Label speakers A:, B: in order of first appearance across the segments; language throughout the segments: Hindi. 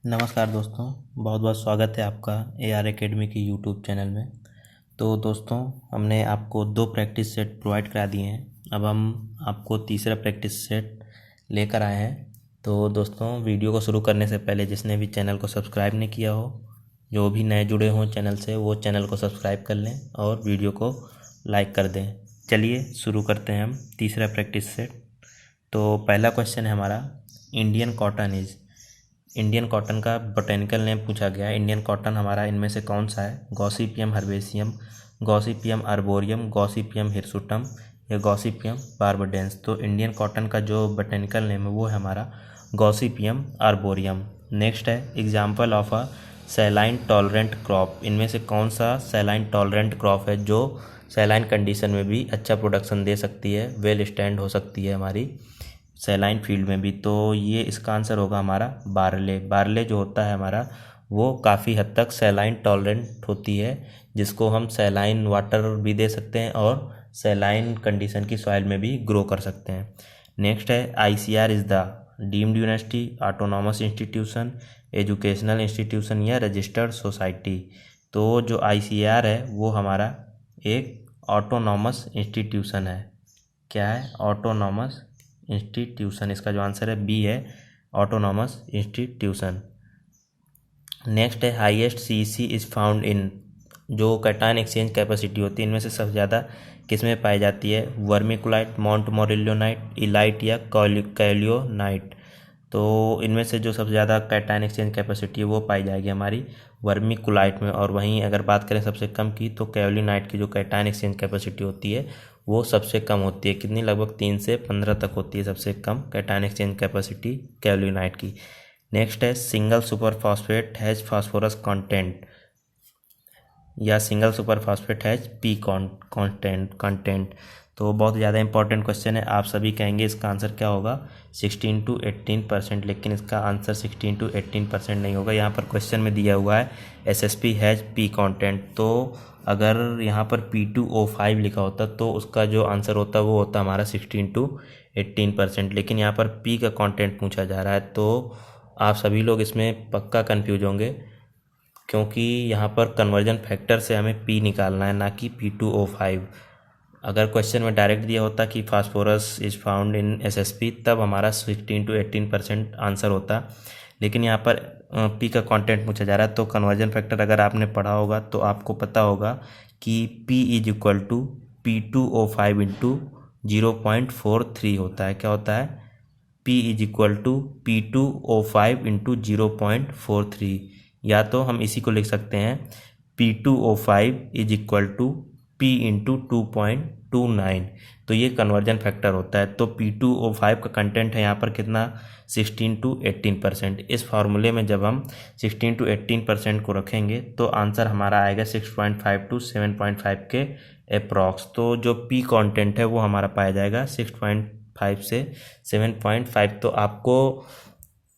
A: नमस्कार दोस्तों, बहुत बहुत स्वागत है आपका AR एकेडमी की यूट्यूब चैनल में। तो दोस्तों, हमने आपको 2 प्रैक्टिस सेट प्रोवाइड करा दिए हैं। अब हम आपको तीसरा प्रैक्टिस सेट लेकर आए हैं। तो दोस्तों, वीडियो को शुरू करने से पहले जिसने भी चैनल को सब्सक्राइब नहीं किया हो, जो भी नए जुड़े हों चैनल से, वो चैनल को सब्सक्राइब कर लें और वीडियो को लाइक कर दें। चलिए शुरू करते हैं हम तीसरा प्रैक्टिस सेट। तो पहला क्वेश्चन है हमारा, इंडियन कॉटन का बोटेनिकल नेम पूछा गया है। इंडियन कॉटन हमारा इनमें से कौन सा है? Gossypium हर्बेसियम, Gossypium arboreum, Gossypium hirsutum या गॉसिपियम बार्बाडेंस। तो इंडियन कॉटन का जो बोटेनिकल नेम है वो है हमारा गॉसिपियम अर्बोरियम। नेक्स्ट है, example of a saline tolerant crop. इनमें से कौन सा सैलाइन टॉलरेंट क्रॉप है जो सैलाइन कंडीशन में भी अच्छा प्रोडक्शन दे सकती है, वेल स्टैंड हो सकती है हमारी सैलाइन फील्ड में भी? तो ये इसका आंसर होगा हमारा बार्ले। बार्ले जो होता है हमारा, वो काफ़ी हद तक सैलाइन टॉलरेंट होती है, जिसको हम सैलाइन वाटर भी दे सकते हैं और सैलाइन कंडीशन की सॉइल में भी ग्रो कर सकते हैं। नेक्स्ट है, ICR is the deemed university, autonomous institution, educational institution या रजिस्टर्ड सोसाइटी। तो जो ICR है वो हमारा एक ऑटोनॉमस इंस्टीट्यूशन है। क्या है? Autonomous institution. इसका जो आंसर है बी है, ऑटोनॉमस इंस्टीट्यूशन। नेक्स्ट है, highest CEC is found in. जो कैटायन एक्सचेंज कैपेसिटी होती है, इनमें से सबसे ज़्यादा किसमें पाई जाती है? वर्मिकुलाइट, मॉन्ट मोरिलियोनाइट, इलाइट या कैलियोनाइट। तो इनमें से जो सबसे ज़्यादा कैटायन एक्सचेंज कैपेसिटी है वो पाई जाएगी हमारी वर्मिकुलाइट में। और वहीं अगर बात करें सबसे कम की, तो कैलियोनाइट की जो कैटायन एक्सचेंज कैपेसिटी होती है वो सबसे कम होती है। कितनी? लगभग 3 से 15 तक होती है सबसे कम कैटायन एक्सचेंज कैपेसिटी कैलियोनाइट की। नेक्स्ट है, single super phosphate has phosphorus content या single super phosphate has P content. तो बहुत ज़्यादा इंपॉर्टेंट क्वेश्चन है। आप सभी कहेंगे इसका आंसर क्या होगा? 16 to 18%, लेकिन इसका आंसर 16 to 18% नहीं होगा। यहाँ पर क्वेश्चन में दिया हुआ है SSP हैज पी कंटेंट। तो अगर यहाँ पर P2O5 लिखा होता तो उसका जो आंसर होता वो होता हमारा 16 to 18%, लेकिन यहाँ पर P का कंटेंट पूछा जा रहा है। तो आप सभी लोग इसमें पक्का कन्फ्यूज होंगे, क्योंकि यहाँ पर कन्वर्जन फैक्टर से हमें P निकालना है, ना कि P2O5। अगर क्वेश्चन में डायरेक्ट दिया होता कि phosphorus is found in SSP, तब हमारा 16 to 18% आंसर होता। लेकिन यहाँ पर P का कंटेंट पूछा जा रहा है। तो कन्वर्जन फैक्टर अगर आपने पढ़ा होगा तो आपको पता होगा कि P is equal to P2O5 into 0.43 होता है। क्या होता है? P is equal to P2O5 into 0.43। या तो हम इसी को लिख सकते हैं, P2O5 is equal to P into 2.29। तो ये कन्वर्जन फैक्टर होता है। तो P2O5 का कंटेंट है यहाँ पर कितना? 16 to 18%। इस फार्मूले में जब हम 16 to 18% को रखेंगे तो आंसर हमारा आएगा 6.5 to 7.5 के अप्रॉक्स। तो जो P कंटेंट है वो हमारा पाया जाएगा 6.5 से 7.5। तो आपको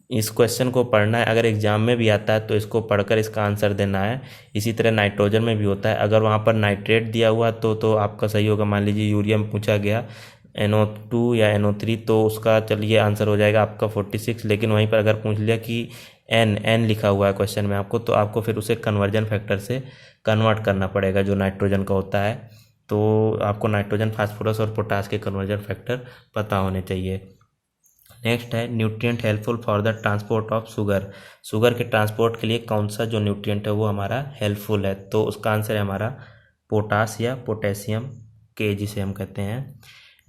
A: इस क्वेश्चन को पढ़ना है। अगर एग्जाम में भी आता है तो इसको पढ़कर इसका आंसर देना है। इसी तरह नाइट्रोजन में भी होता है। अगर वहाँ पर नाइट्रेट दिया हुआ तो आपका सही होगा। मान लीजिए यूरिया में पूछा गया NO2 या NO3, तो उसका चलिए आंसर हो जाएगा आपका 46। लेकिन वहीं पर अगर पूछ लिया कि N लिखा हुआ है क्वेश्चन में आपको, तो आपको फिर उसे कन्वर्जन फैक्टर से कन्वर्ट करना पड़ेगा जो नाइट्रोजन का होता है। तो आपको नाइट्रोजन, फास्फोरस और पोटास के कन्वर्जन फैक्टर पता होने चाहिए। नेक्स्ट है, nutrient helpful for the transport of sugar. Sugar के ट्रांसपोर्ट के लिए कौन सा जो न्यूट्रिएंट है वो हमारा हेल्पफुल है? तो उसका आंसर है हमारा पोटास या पोटेशियम के, जिसे हम कहते हैं।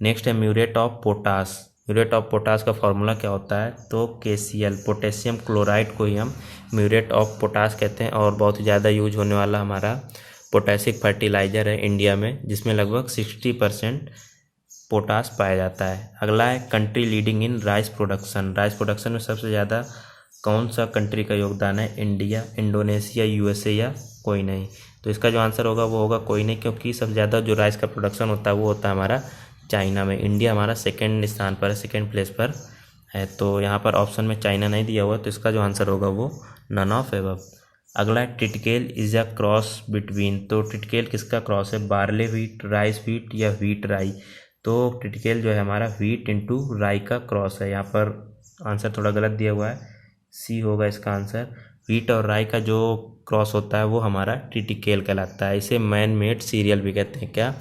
A: नेक्स्ट है, muriate of potash. Muriate of potash का फॉर्मूला क्या होता है? तो KCl, पोटेशियम क्लोराइड को ही हम म्यूरेट ऑफ पोटास कहते हैं। और बहुत ही ज़्यादा यूज होने वाला हमारा पोटेशिक फर्टिलाइजर है इंडिया में, जिसमें लगभग 60% पोटास पाया जाता है। अगला है, country leading in rice production. Rice production में सबसे ज़्यादा कौन सा कंट्री का योगदान है? इंडिया, इंडोनेशिया, USA या कोई नहीं। तो इसका जो आंसर होगा वो होगा कोई नहीं, क्योंकि सबसे ज़्यादा जो राइस का प्रोडक्शन होता है वो होता है हमारा चाइना में। इंडिया हमारा सेकेंड स्थान पर है, सेकेंड प्लेस पर है। तो यहाँ पर ऑप्शन में चाइना नहीं दिया हुआ, तो इसका जो आंसर होगा वो नन ऑफ एबव। अगला है, टिटकेल इज अ क्रॉस बिटवीन। तो टिटकेल किसका क्रॉस है? बार्ले व्हीट, राइस व्हीट या व्हीट राई। तो टिटकेल जो है हमारा व्हीट इंटू राई का क्रॉस है। यहाँ पर आंसर थोड़ा गलत दिया हुआ है, सी होगा इसका आंसर। व्हीट और राई का जो क्रॉस होता है वो हमारा ट्रिटिकेल कहलाता है। इसे मैन मेड सीरियल भी कहते हैं। क्या?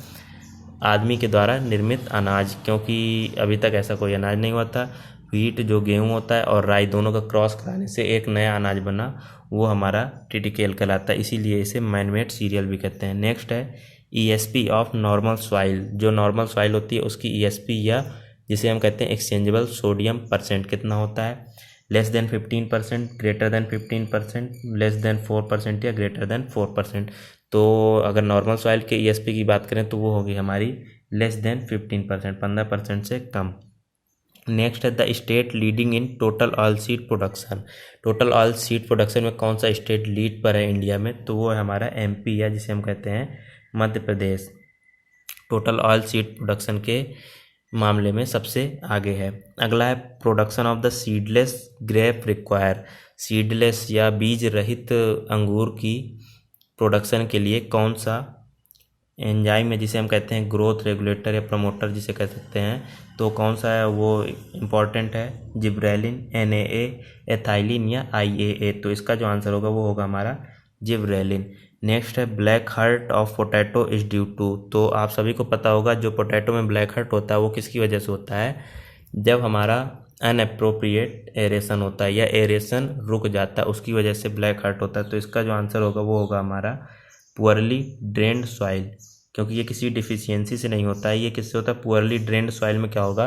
A: आदमी के द्वारा निर्मित अनाज, क्योंकि अभी तक ऐसा कोई अनाज नहीं हुआ था। व्हीट जो गेहूं होता है और राई दोनों का क्रॉस कराने से एक नया अनाज बना, वो हमारा ट्रिटिकेल कहलाता है, इसीलिए इसे मैन मेड सीरियल भी कहते हैं। नेक्स्ट है ईएसपी ऑफ नॉर्मल सॉइल। जो नॉर्मल सॉइल होती है उसकी ईएसपी या जिसे हम कहते हैं एक्सचेंजेबल सोडियम परसेंट कितना होता है? Less than 15%, greater than 15%, less than 4% या ग्रेटर देन 4%। तो अगर नॉर्मल सॉइल के ईएसपी की बात करें तो वो होगी हमारी लेस देन 15%, 15% से कम। नेक्स्ट है the state leading in total oil seed production. Total oil seed production में कौन सा स्टेट लीड पर है इंडिया में? तो वो है हमारा एमपी या जिसे हम कहते हैं Madhya Pradesh. Total oil seed production के मामले में सबसे आगे है। अगला है production of the seedless grape require. Seedless या बीज रहित अंगूर की प्रोडक्शन के लिए कौन सा एंजाइम है जिसे हम कहते हैं ग्रोथ रेगुलेटर या प्रमोटर जिसे कह सकते हैं, तो कौन सा है वो इम्पॉर्टेंट है? जिब्रेलिन, एनएए, एथाइलिन या आईएए। तो इसका जो आंसर होगा वो होगा हमारा जिब्रेलिन। नेक्स्ट है black heart of potato is due to. तो आप सभी को पता होगा जो पोटैटो में ब्लैक हर्ट होता है वो किसकी वजह से होता है? जब हमारा अनअप्रोप्रिएट एरेशन होता है या एरेशन रुक जाता है उसकी वजह से ब्लैक हर्ट होता है। तो इसका जो आंसर होगा वो होगा हमारा पुअरली ड्रेन्ड सॉइल, क्योंकि ये किसी डिफिशियंसी से नहीं होता है। ये किससे होता है? पुअरली ड्रेन्ड सॉइल में क्या होगा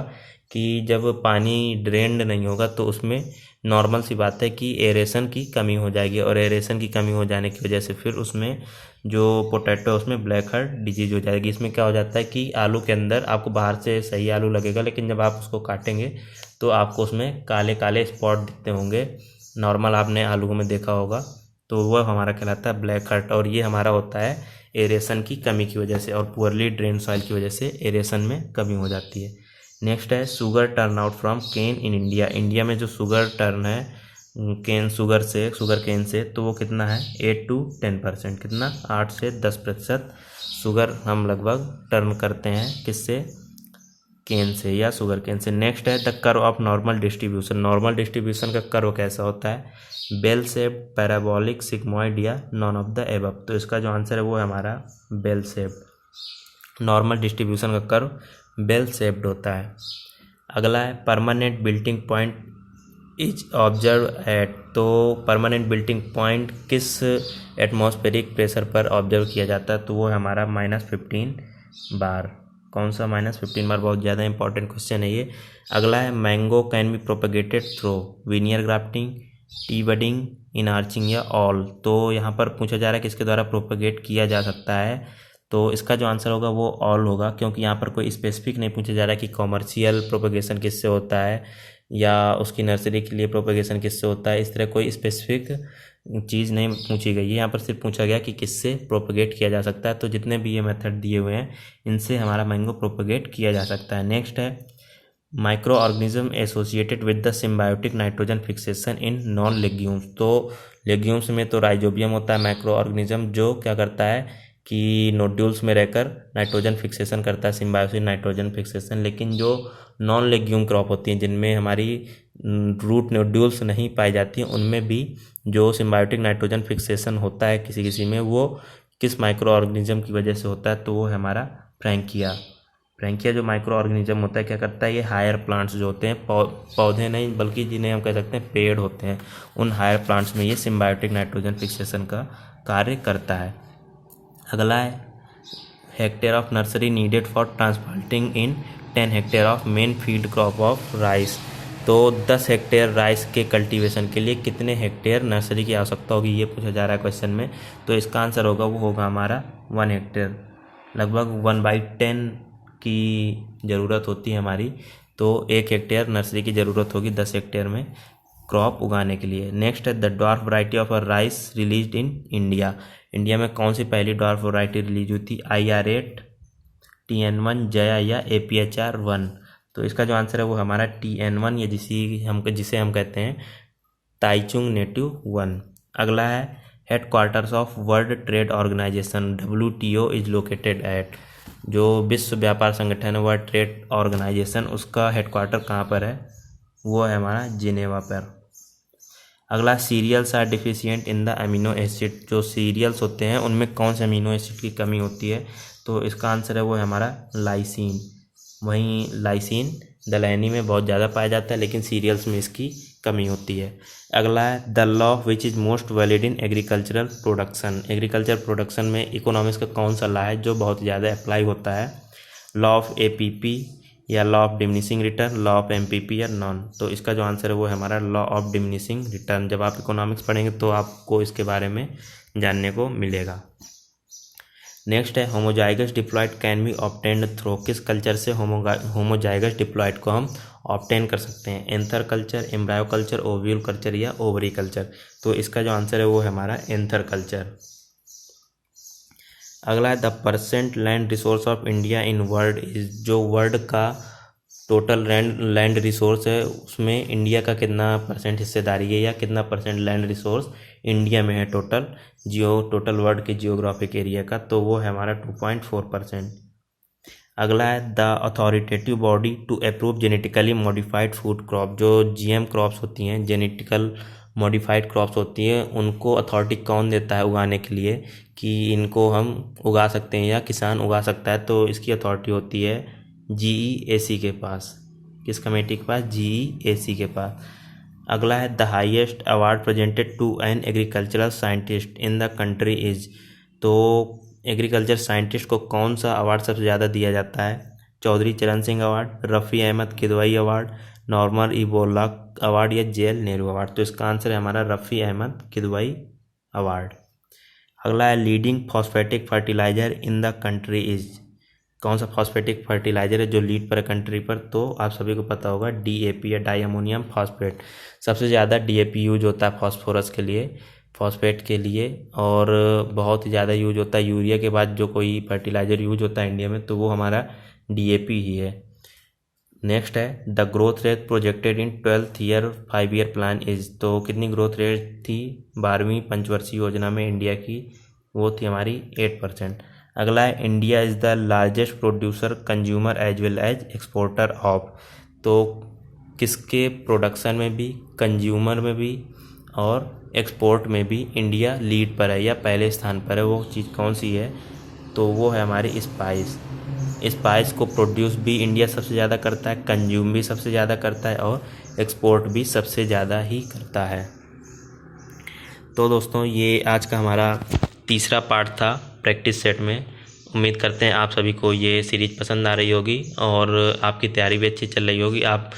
A: कि जब पानी ड्रेन्ड नहीं होगा तो उसमें नॉर्मल सी बात है कि एरेशन की कमी हो जाएगी, और एरेशन की कमी हो जाने की वजह से फिर उसमें जो पोटैटो है उसमें ब्लैक हर्ट डिजीज हो जाएगी। इसमें क्या हो जाता है कि आलू के अंदर आपको बाहर से सही आलू लगेगा, लेकिन जब आप उसको काटेंगे तो आपको उसमें काले काले स्पॉट दिखते होंगे। नॉर्मल आपने आलू में देखा होगा, तो वह हमारा कहलाता है ब्लैक हर्ट, और ये हमारा होता है एरेशन की कमी की वजह से, और पुअरली ड्रेन सॉइल की वजह से एरेशन में कमी हो जाती है। नेक्स्ट है sugar turn out from cane in India. India में जो शुगर टर्न है केन शुगर केन से, तो वो कितना है? 8 to 10%। कितना? 8 से 10% शुगर हम लगभग टर्न करते हैं किससे? केन से या शुगर केन से। नेक्स्ट है the curve of normal distribution. Normal distribution का कर्व कैसा होता है? बेल शेप्ड, पैराबोलिक, सिग्मॉइड या नॉन ऑफ द एबव। तो इसका जो आंसर है वो है हमारा बेल शेप्ड। नॉर्मल डिस्ट्रीब्यूशन का कर्व बेल शेप्ड होता है। अगला है permanent wilting point is observe at. तो परमानेंट बिल्टिंग पॉइंट किस एटमॉस्फेरिक प्रेशर पर ऑब्जर्व किया जाता है? तो वो है हमारा -15 बार। कौन सा? -15 बार। बहुत ज़्यादा इंपॉर्टेंट क्वेश्चन है ये। अगला है mango can be propagated through veneer grafting, T budding, inarching या ऑल। तो यहाँ पर पूछा जा रहा है किसके द्वारा प्रोपेगेट किया जा सकता है? तो इसका जो आंसर होगा वो ऑल होगा, क्योंकि यहाँ पर कोई स्पेसिफिक नहीं पूछा जा रहा है कि कॉमर्शियल प्रोपेगेशन किससे होता है या उसकी नर्सरी के लिए प्रोपेगेशन किससे होता है। इस तरह कोई स्पेसिफिक चीज़ नहीं पूछी गई है, यहाँ पर सिर्फ पूछा गया कि किससे प्रोपेगेट किया जा सकता है। तो जितने भी ये मेथड दिए हुए हैं इनसे हमारा मैंगो प्रोपेगेट किया जा सकता है। नेक्स्ट है micro organism associated with the symbiotic nitrogen fixation in non legumes. तो लेग्यूम्स में तो राइजोबियम होता है माइक्रो ऑर्गेनिज्म जो क्या करता है कि नोड्यूल्स में रहकर नाइट्रोजन फिक्सेशन करता है, सिम्बायोसिस नाइट्रोजन फिक्सेशन। लेकिन जो नॉन लेग्यूम क्रॉप होती हैं जिनमें हमारी रूट नोड्यूल्स नहीं पाई जाती हैं उनमें भी जो सिम्बायोटिक नाइट्रोजन फिक्सेशन होता है किसी किसी में, वो किस माइक्रो ऑर्गेनिज्म की वजह से होता है? तो वो है हमारा फ्रैंकिया। फ्रैंकिया जो माइक्रो ऑर्गेनिज्म होता है क्या करता है? ये हायर प्लांट्स जो होते हैं, पौधे नहीं बल्कि जिन्हें हम कह सकते हैं पेड़ होते हैं, उन हायर प्लांट्स में ये सिम्बायोटिक नाइट्रोजन फिक्सेशन का कार्य करता है। अगला है hectare of nursery needed for transplanting in 10 hectare of main field crop of rice. तो 10 हेक्टेयर राइस के कल्टीवेशन के लिए कितने हेक्टेयर नर्सरी की आवश्यकता होगी, ये पूछा जा रहा है क्वेश्चन में। तो इसका आंसर होगा वो होगा हमारा 1 हेक्टेयर। लगभग 1/10 की ज़रूरत होती है हमारी, तो 1 हेक्टेयर नर्सरी की ज़रूरत होगी 10 हेक्टेयर में क्रॉप उगाने के लिए। नेक्स्ट है the dwarf variety of rice released in India. India में कौन सी पहली ड्वार्फ वैरायटी रिलीज हुई थी? IR8, TN1, जया या APHR1। तो इसका जो आंसर है वो हमारा TN1 या जिसे हम कहते हैं ताइचुंग नेटिव 1। अगला है headquarters of World Trade Organization WTO is located at. जो विश्व व्यापार संगठन है वर्ल्ड ट्रेड ऑर्गेनाइजेशन, उसका हेडक्वार्टर कहाँ पर है? वो है हमारा जिनेवा पर। अगला cereals are deficient in the amino acid, जो सीरियल्स होते हैं उनमें कौन से अमीनो एसिड की कमी होती है, तो इसका आंसर है वो है हमारा लाइसिन। वहीं लाइसिन दलहनी में बहुत ज़्यादा पाया जाता है, लेकिन सीरियल्स में इसकी कमी होती है। अगला है the law which is most valid in agricultural production, agriculture production में इकोनॉमिक्स का कौन सा लॉ है जो बहुत ज़्यादा अप्लाई होता है, लॉ ऑफ APP या law of diminishing return, law of MPP या नॉन। तो इसका जो आंसर है वो है हमारा लॉ ऑफ डिमिनिशिंग रिटर्न। जब आप इकोनॉमिक्स पढ़ेंगे तो आपको इसके बारे में जानने को मिलेगा। नेक्स्ट है homozygous diploid can be obtained through, किस कल्चर से होमोजाइगस डिप्लॉयड को हम ऑब्टेन कर सकते हैं, anther culture, embryo culture, ovule culture या ओवरी कल्चर। तो इसका जो आंसर है वो है हमारा एंथर कल्चर। अगला है the percent land resource of India in world is, जो वर्ल्ड का टोटल लैंड रिसोर्स है उसमें इंडिया का कितना परसेंट हिस्सेदारी है या कितना परसेंट लैंड रिसोर्स इंडिया में है टोटल वर्ल्ड के जियोग्राफिक एरिया का, तो वो है हमारा 2.4%। अगला है the authoritative body to approve genetically modified food crop, जो GM क्रॉप्स होती हैं, जेनेटिकल मॉडिफाइड क्रॉप्स होती हैं, उनको अथॉरिटी कौन देता है उगाने के लिए कि इनको हम उगा सकते हैं या किसान उगा सकता है, तो इसकी अथॉरिटी होती है GEAC के पास। किस कमेटी के पास? GEAC के पास। अगला है the highest award presented to an agricultural scientist in the country is, तो एग्रीकल्चर साइंटिस्ट को कौन सा अवार्ड सबसे ज़्यादा दिया जाता है, Chaudhary Charan Singh award, Rafi Ahmed Kidwai award, Norman E Borlaug award या JL नेहरू अवार्ड। तो इसका आंसर है हमारा रफ़ी अहमद किदवई अवार्ड। अगला है leading phosphatic fertiliser in the country is, कौन सा फॉस्फेटिक फर्टिलाइजर है जो लीड पर है कंट्री पर, तो आप सभी को पता होगा DAP या डाई अमोनियम फॉस्फेट। सबसे ज़्यादा DAP यूज होता है फॉस्फोरस के लिए, फॉस्फेट के लिए, और बहुत ज़्यादा यूज होता है यूरिया के बाद जो कोई फर्टिलाइज़र यूज होता है इंडिया में, तो वो हमारा DAP ही है। नेक्स्ट है the growth rate projected in 12th year 5 year plan is, तो कितनी ग्रोथ रेट थी 12वीं पंचवर्षीय योजना में इंडिया की, वो थी हमारी 8%। अगला है India is the largest producer consumer as well as exporter of, तो किसके प्रोडक्शन में भी, कंज्यूमर में भी और एक्सपोर्ट में भी इंडिया लीड पर है या पहले स्थान पर है, वो चीज़ कौन सी है, तो वो है हमारी स्पाइस को प्रोड्यूस भी इंडिया सबसे ज़्यादा करता है, कंज्यूम भी सबसे ज़्यादा करता है और एक्सपोर्ट भी सबसे ज़्यादा ही करता है। तो दोस्तों ये आज का हमारा तीसरा पार्ट था प्रैक्टिस सेट में। उम्मीद करते हैं आप सभी को ये सीरीज पसंद आ रही होगी और आपकी तैयारी भी अच्छी चल रही होगी। आप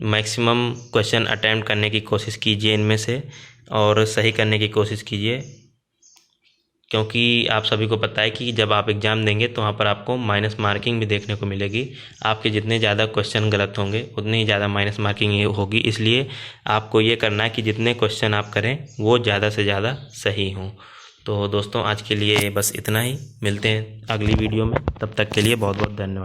A: मैक्सिमम क्वेश्चन अटैम्प्ट करने की कोशिश कीजिए इनमें से और सही करने की कोशिश कीजिए, क्योंकि आप सभी को पता है कि जब आप एग्ज़ाम देंगे तो वहाँ पर आपको माइनस मार्किंग भी देखने को मिलेगी। आपके जितने ज़्यादा क्वेश्चन गलत होंगे उतनी ही ज़्यादा माइनस मार्किंग होगी, इसलिए आपको ये करना है कि जितने क्वेश्चन आप करें वो ज़्यादा से ज़्यादा सही हों। तो दोस्तों आज के लिए बस इतना ही, मिलते हैं अगली वीडियो में, तब तक के लिए बहुत बहुत धन्यवाद।